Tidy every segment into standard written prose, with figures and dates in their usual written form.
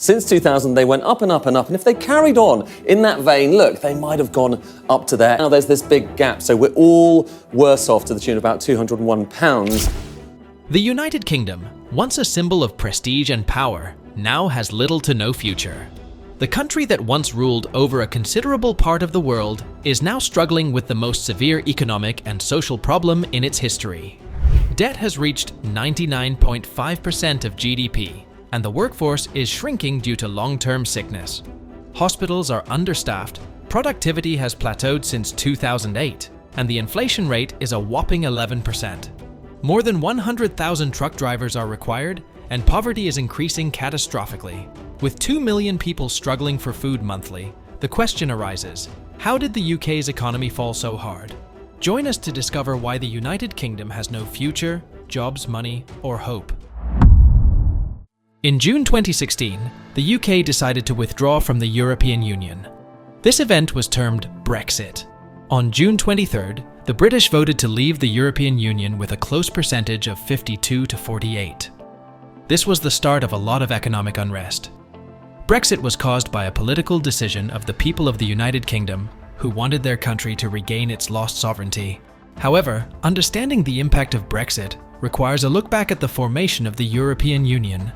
Since 2000, they went up and up and up, and if they carried on in that vein, look, they might have gone up to there. Now there's this big gap, so we're all worse off to the tune of about £201. The United Kingdom, once a symbol of prestige and power, now has little to no future. The country that once ruled over a considerable part of the world is now struggling with the most severe economic and social problem in its history. Debt has reached 99.5% of GDP, and the workforce is shrinking due to long-term sickness. Hospitals are understaffed, productivity has plateaued since 2008, and the inflation rate is a whopping 11%. More than 100,000 truck drivers are required, and poverty is increasing catastrophically. With 2 million people struggling for food monthly, the question arises, how did the UK's economy fall so hard? Join us to discover why the United Kingdom has no future, jobs, money, or hope. In June 2016, the UK decided to withdraw from the European Union. This event was termed Brexit. On June 23rd, the British voted to leave the European Union with a close percentage of 52 to 48. This was the start of a lot of economic unrest. Brexit was caused by a political decision of the people of the United Kingdom who wanted their country to regain its lost sovereignty. However, understanding the impact of Brexit requires a look back at the formation of the European Union.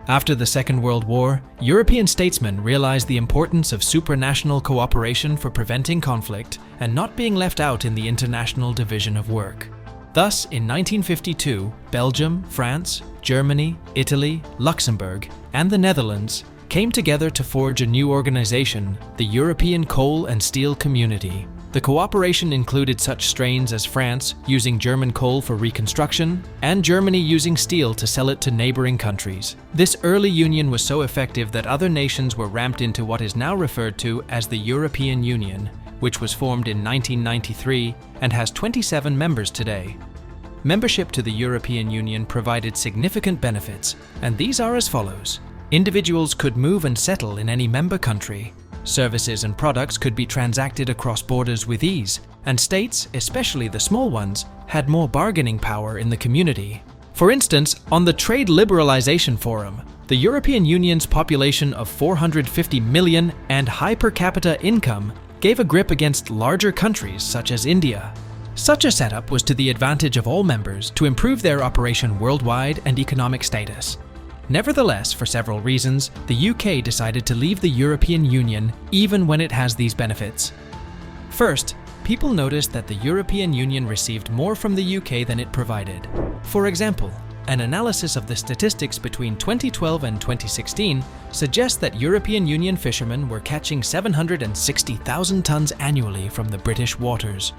After the Second World War, European statesmen realized the importance of supranational cooperation for preventing conflict and not being left out in the international division of work. Thus, in 1952, Belgium, France, Germany, Italy, Luxembourg, and the Netherlands came together to forge a new organization, the European Coal and Steel Community. The cooperation included such strains as France using German coal for reconstruction and Germany using steel to sell it to neighboring countries. This early union was so effective that other nations were ramped into what is now referred to as the European Union, which was formed in 1993 and has 27 members today. Membership to the European Union provided significant benefits, and these are as follows. Individuals could move and settle in any member country. Services and products could be transacted across borders with ease, and states, especially the small ones, had more bargaining power in the community. For instance, on the Trade Liberalization Forum, the European Union's population of 450 million and high per capita income gave a grip against larger countries such as India. Such a setup was to the advantage of all members to improve their operation worldwide and economic status. Nevertheless, for several reasons, the UK decided to leave the European Union even when it has these benefits. First, people noticed that the European Union received more from the UK than it provided. For example, an analysis of the statistics between 2012 and 2016 suggests that European Union fishermen were catching 760,000 tons annually from the British waters.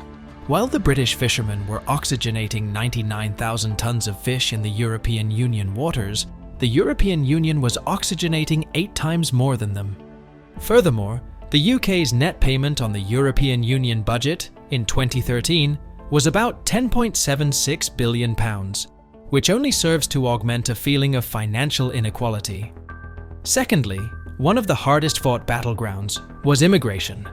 While the British fishermen were oxygenating 99,000 tons of fish in the European Union waters, the European Union was oxygenating 8 times more than them. Furthermore, the UK's net payment on the European Union budget in 2013 was about £10.76 billion, which only serves to augment a feeling of financial inequality. Secondly, one of the hardest fought battlegrounds was immigration.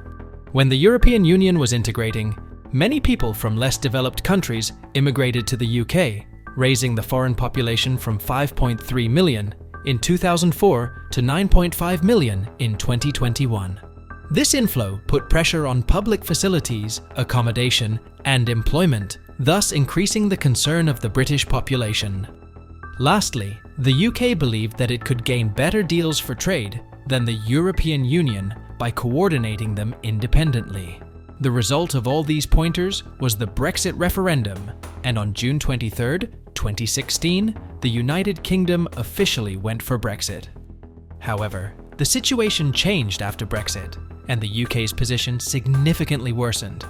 When the European Union was integrating, many people from less developed countries immigrated to the UK, raising the foreign population from 5.3 million in 2004 to 9.5 million in 2021. This inflow put pressure on public facilities, accommodation, and employment, thus increasing the concern of the British population. Lastly, the UK believed that it could gain better deals for trade than the European Union by coordinating them independently. The result of all these pointers was the Brexit referendum, and on June 23, 2016, the United Kingdom officially went for Brexit. However, the situation changed after Brexit, and the UK's position significantly worsened.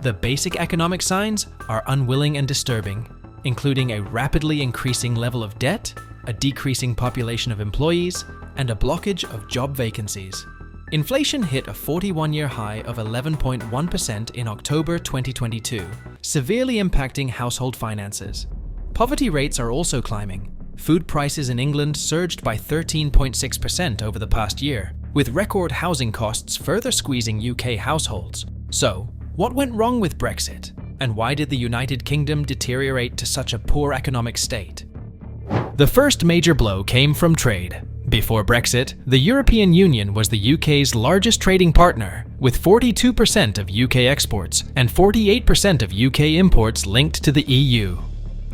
The basic economic signs are unwilling and disturbing, including a rapidly increasing level of debt, a decreasing population of employees, and a blockage of job vacancies. Inflation hit a 41-year high of 11.1% in October 2022, severely impacting household finances. Poverty rates are also climbing. Food prices in England surged by 13.6% over the past year, with record housing costs further squeezing UK households. So, what went wrong with Brexit? And why did the United Kingdom deteriorate to such a poor economic state? The first major blow came from trade. Before Brexit, the European Union was the UK's largest trading partner, with 42% of UK exports and 48% of UK imports linked to the EU.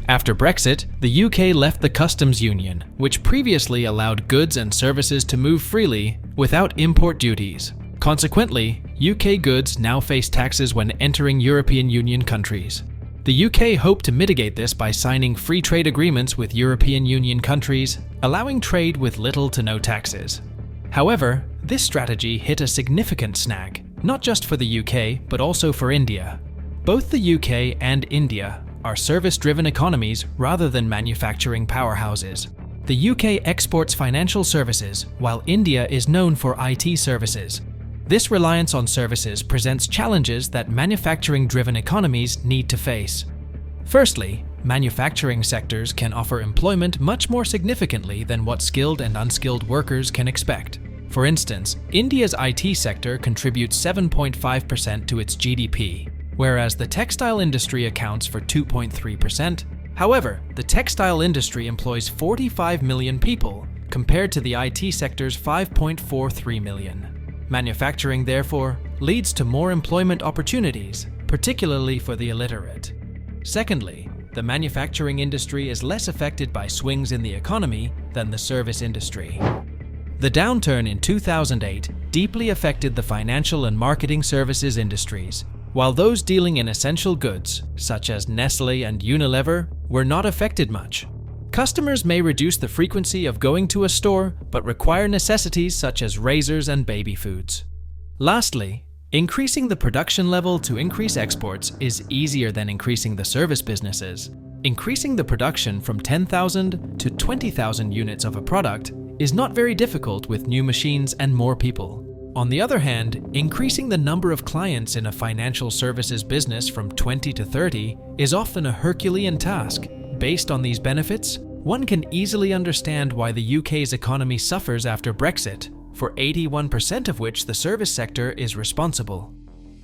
After Brexit, the UK left the customs union, which previously allowed goods and services to move freely without import duties. Consequently, UK goods now face taxes when entering European Union countries. The UK hoped to mitigate this by signing free trade agreements with European Union countries, allowing trade with little to no taxes. However, this strategy hit a significant snag, not just for the UK, but also for India. Both the UK and India are service-driven economies rather than manufacturing powerhouses. The UK exports financial services, while India is known for IT services. This reliance on services presents challenges that manufacturing-driven economies need to face. Firstly, manufacturing sectors can offer employment much more significantly than what skilled and unskilled workers can expect. For instance, India's IT sector contributes 7.5% to its GDP, whereas the textile industry accounts for 2.3%. However, the textile industry employs 45 million people, compared to the IT sector's 5.43 million. Manufacturing, therefore, leads to more employment opportunities, particularly for the illiterate. Secondly, the manufacturing industry is less affected by swings in the economy than the service industry. The downturn in 2008 deeply affected the financial and marketing services industries, while those dealing in essential goods, such as Nestlé and Unilever, were not affected much. Customers may reduce the frequency of going to a store, but require necessities such as razors and baby foods. Lastly, increasing the production level to increase exports is easier than increasing the service businesses. Increasing the production from 10,000 to 20,000 units of a product is not very difficult with new machines and more people. On the other hand, increasing the number of clients in a financial services business from 20 to 30 is often a Herculean task. Based on these benefits, one can easily understand why the UK's economy suffers after Brexit, for 81% of which the service sector is responsible.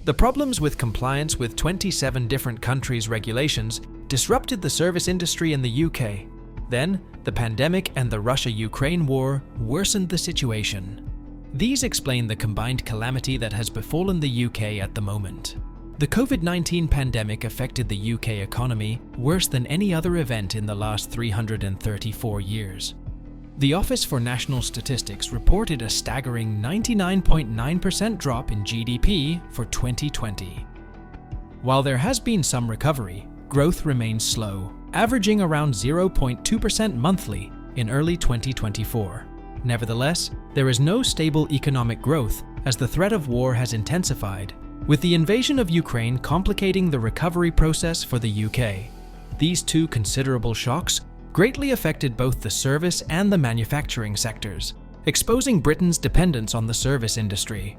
The problems with compliance with 27 different countries' regulations disrupted the service industry in the UK. Then, the pandemic and the Russia-Ukraine war worsened the situation. These explain the combined calamity that has befallen the UK at the moment. The COVID-19 pandemic affected the UK economy worse than any other event in the last 334 years. The Office for National Statistics reported a staggering 99.9% drop in GDP for 2020. While there has been some recovery, growth remains slow, averaging around 0.2% monthly in early 2024. Nevertheless, there is no stable economic growth as the threat of war has intensified, with the invasion of Ukraine complicating the recovery process for the UK. These two considerable shocks greatly affected both the service and the manufacturing sectors, exposing Britain's dependence on the service industry.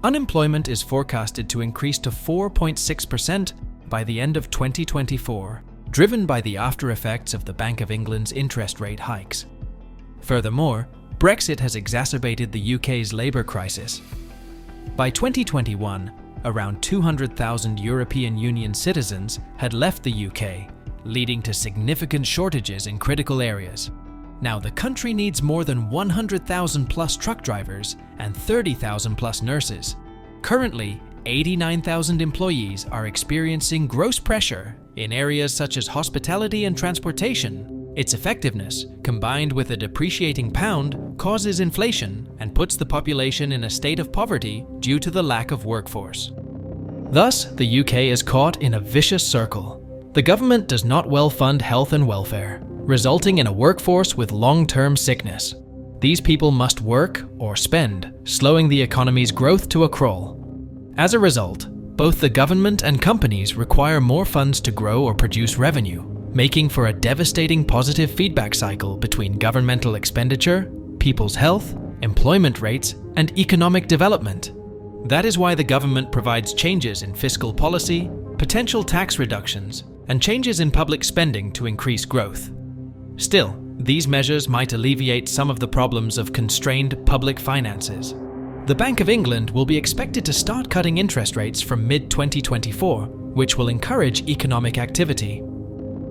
Unemployment is forecasted to increase to 4.6% by the end of 2024, driven by the after-effects of the Bank of England's interest rate hikes. Furthermore, Brexit has exacerbated the UK's labour crisis. By 2021, around 200,000 European Union citizens had left the UK, leading to significant shortages in critical areas. Now the country needs more than 100,000 plus truck drivers and 30,000 plus nurses. Currently, 89,000 employees are experiencing gross pressure in areas such as hospitality and transportation. Its effectiveness, combined with a depreciating pound, causes inflation and puts the population in a state of poverty due to the lack of workforce. Thus, the UK is caught in a vicious circle. The government does not well fund health and welfare, resulting in a workforce with long-term sickness. These people must work or spend, slowing the economy's growth to a crawl. As a result, both the government and companies require more funds to grow or produce revenue, making for a devastating positive feedback cycle between governmental expenditure, people's health, employment rates, and economic development. That is why the government provides changes in fiscal policy, potential tax reductions, and changes in public spending to increase growth. Still, these measures might alleviate some of the problems of constrained public finances. The Bank of England will be expected to start cutting interest rates from mid-2024, which will encourage economic activity.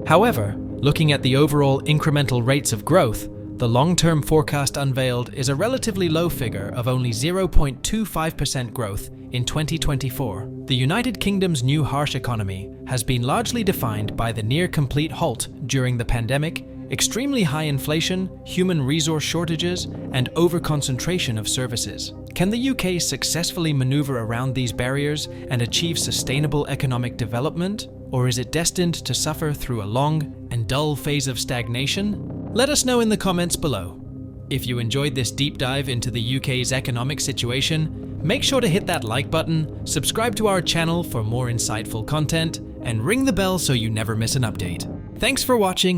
However, looking at the overall incremental rates of growth, The long-term forecast unveiled is a relatively low figure of only 0.25% growth in 2024. The United Kingdom's new harsh economy has been largely defined by the near-complete halt during the pandemic, extremely high inflation, human resource shortages, and over-concentration of services. Can the UK successfully maneuver around these barriers and achieve sustainable economic development? Or is it destined to suffer through a long and dull phase of stagnation? Let us know in the comments below. If you enjoyed this deep dive into the UK's economic situation, make sure to hit that like button, subscribe to our channel for more insightful content, and ring the bell so you never miss an update. Thanks for watching.